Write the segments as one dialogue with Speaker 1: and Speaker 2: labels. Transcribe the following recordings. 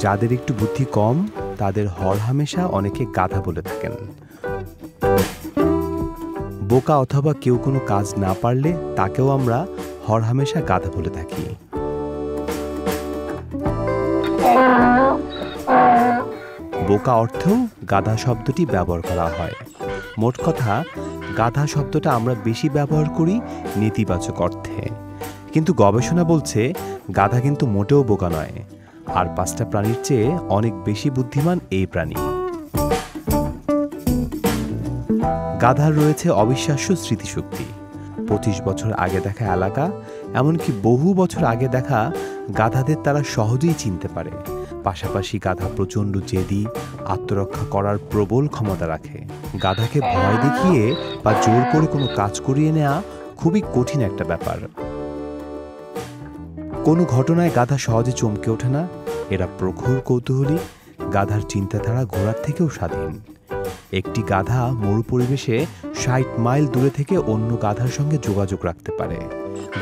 Speaker 1: যাদের একটু বুদ্ধি কম তাদের হরহামেশা অনেকে গাধা বলে থাকেন। বোকা অথবা কেউ কোনো কাজ না পারলে তাকেও আমরা হরহামেশা গাধা বলে থাকি। বোকা অর্থেও গাধা শব্দটি ব্যবহার করা হয়। মোট কথা, গাধা শব্দটা আমরা বেশি ব্যবহার করি নেতিবাচক অর্থে। কিন্তু গবেষণা বলছে গাধা কিন্তু মোটেও বোকা নয়, আর 5টা প্রাণীর চেয়ে অনেক বেশি বুদ্ধিমান এই প্রাণী। গাধার রয়েছে অবিশ্বাস্য স্মৃতিশক্তি। 25 বছর আগে দেখা এলাকা, এমনকি বহু বছর আগে দেখা গাধাদের তারা সহজেই চিনতে পারে। পাশাপাশি গাধা প্রচণ্ড জেদি, আত্মরক্ষা করার প্রবল ক্ষমতা রাখে। গাধাকে ভয় দেখিয়ে বা জোর করে কোনো কাজ করিয়ে নেওয়া খুবই কঠিন একটা ব্যাপার। কোনো ঘটনায় গাধা সহজে চমকে ওঠে না। এরা প্রখর কৌতূহলী। গাধার চিন্তাধারা ঘোড়ার থেকেও স্বাধীন। একটি গাধা মরু পরিবেশে 60 মাইল দূরে থেকে অন্য গাধার সঙ্গে যোগাযোগ রাখতে পারে।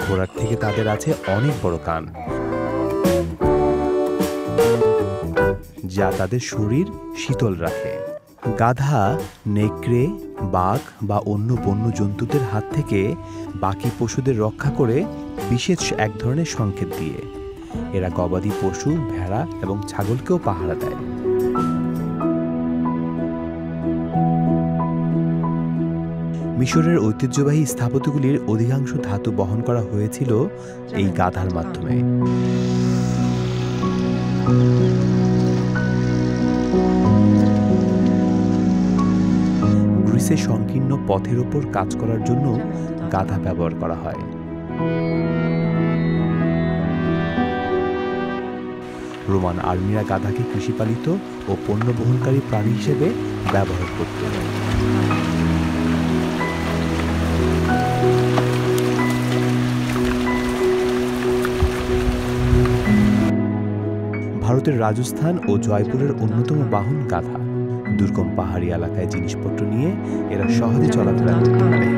Speaker 1: ঘোড়ার থেকে তাদের আছে অনেক বড় কান, যা তাদের শরীর শীতল রাখে। গাধা নেকড়ে, বাঘ বা অন্য বন্য জন্তুদের হাত থেকে বাকি পশুদের রক্ষা করে বিশেষ এক ধরনের সংকেত দিয়ে। এরা গবাদি পশু, ভেড়া এবং ছাগলকেও পাহারা দেয়। মিশরের ঐতিহ্যবাহী স্থাপত্যগুলির অধিকাংশ ধাতু বহন করা হয়েছিল এই গাধার মাধ্যমে। গ্রিসে সংকীর্ণ পথের ওপর কাজ করার জন্য গাধা ব্যবহার করা হয়। রোমান আর্মিরা গাধাকে কৃষিপালিত ও পণ্য বহনকারী প্রাণী হিসেবে ব্যবহার করত। ভারতের রাজস্থান ও জয়পুরের অন্যতম বাহন গাধা। দুর্গম পাহাড়ি এলাকায় জিনিসপত্র নিয়ে এরা সহজে চলাফেরা করতে পারে।